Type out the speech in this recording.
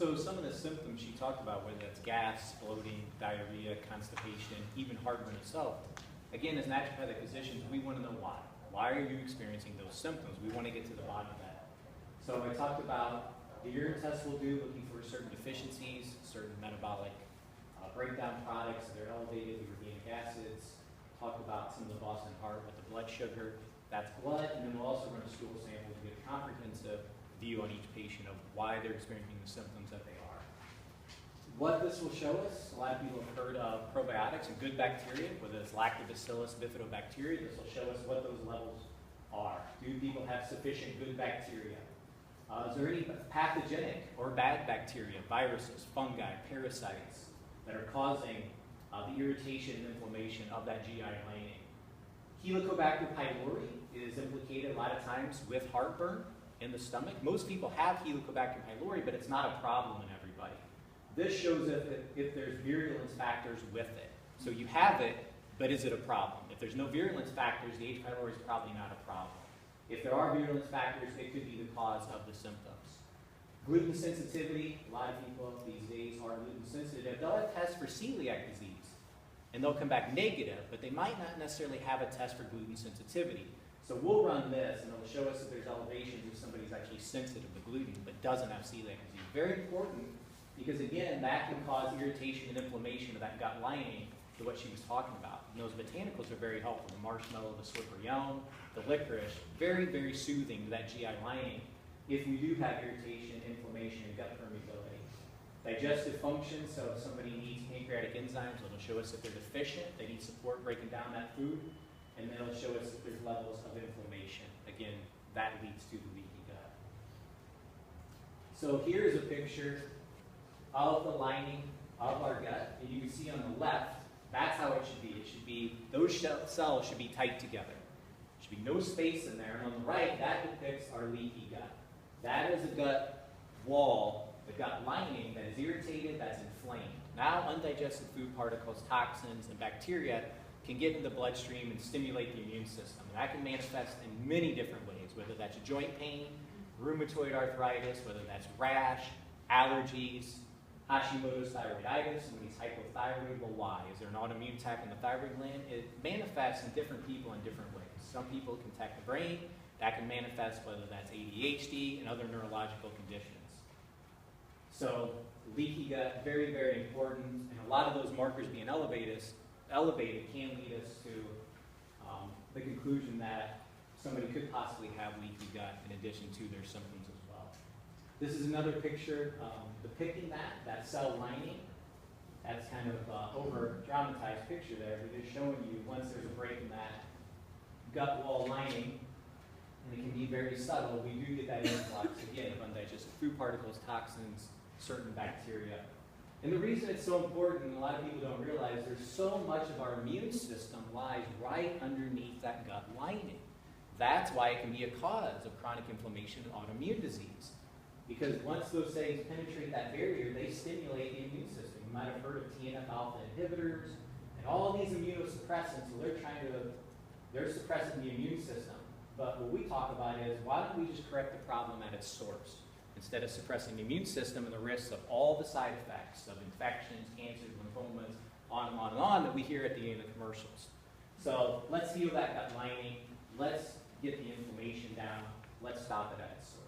So some of the symptoms she talked about, whether that's gas, bloating, diarrhea, constipation, even heartburn itself, again, as naturopathic physicians, we want to know why. Why are you experiencing those symptoms? We want to get to the bottom of that. So I talked about the urine test will do, looking for certain deficiencies, certain metabolic breakdown products that are elevated, the organic acids. Talk about some of the Boston Heart with the blood sugar. That's blood, and then we'll also run a stool sample to get a comprehensive view on each patient of why they're experiencing the symptoms that they are. What this will show us, a lot of people have heard of probiotics and good bacteria, whether it's lactobacillus, bifidobacteria. This will show us what those levels are. Do people have sufficient good bacteria? Is there any pathogenic or bad bacteria, viruses, fungi, parasites that are causing the irritation and inflammation of that GI lining? Helicobacter pylori is implicated a lot of times with heartburn in the stomach. Most people have Helicobacter pylori, but it's not a problem in everybody. This shows if there's virulence factors with it. So you have it, but is it a problem? If there's no virulence factors, the H. pylori is probably not a problem. If there are virulence factors, it could be the cause of the symptoms. Gluten sensitivity, a lot of people these days are gluten sensitive. They'll test for celiac disease, and they'll come back negative, but they might not necessarily have a test for gluten sensitivity. So we'll run this, and it'll show us if there's elevations if somebody's actually sensitive to gluten, but doesn't have celiac disease. Very important, because again, that can cause irritation and inflammation of that gut lining to what she was talking about. And those botanicals are very helpful. The marshmallow, the slippery elm, the licorice, very, very soothing to that GI lining if we do have irritation, inflammation, and gut permeability. Digestive function, so if somebody needs pancreatic enzymes, it'll show us if they're deficient, they need support breaking down that food, and then it'll show us if there's levels of inflammation. Again, that leads to the leaky gut. So here's a picture of the lining of our gut, and you can see on the left, that's how it should be. It should be, those cells should be tight together. There should be no space in there. And on the right, that depicts our leaky gut. That is the gut wall, the gut lining that is irritated, that's inflamed. Now, undigested food particles, toxins, and bacteria can get in the bloodstream and stimulate the immune system. And that can manifest in many different ways, whether that's joint pain, rheumatoid arthritis, whether that's rash, allergies, Hashimoto's thyroiditis, somebody's hypothyroid. Well, why? Is there an autoimmune attack in the thyroid gland? It manifests in different people in different ways. Some people can attack the brain. That can manifest whether that's ADHD and other neurological conditions. So leaky gut, very, very important. And a lot of those markers being elevated can lead us to the conclusion that somebody could possibly have leaky gut in addition to their symptoms as well. This is another picture depicting that cell lining. That's kind of over-dramatized picture there, but it's showing you once there's a break in that gut wall lining, and it can be very subtle, we do get that influx, again, of undigested food particles, toxins, certain bacteria. And the reason it's so important, and a lot of people don't realize, there's so much of our immune system lies right underneath that gut lining. That's why it can be a cause of chronic inflammation and autoimmune disease. Because once those things penetrate that barrier, they stimulate the immune system. You might have heard of TNF-alpha inhibitors and all of these immunosuppressants. So they're suppressing the immune system. But what we talk about is, why don't we just correct the problem at its source? Instead of suppressing the immune system and the risks of all the side effects of infections, cancers, lymphomas, on and on and on that we hear at the end of the commercials. So let's heal that gut lining. Let's get the inflammation down. Let's stop it at its source.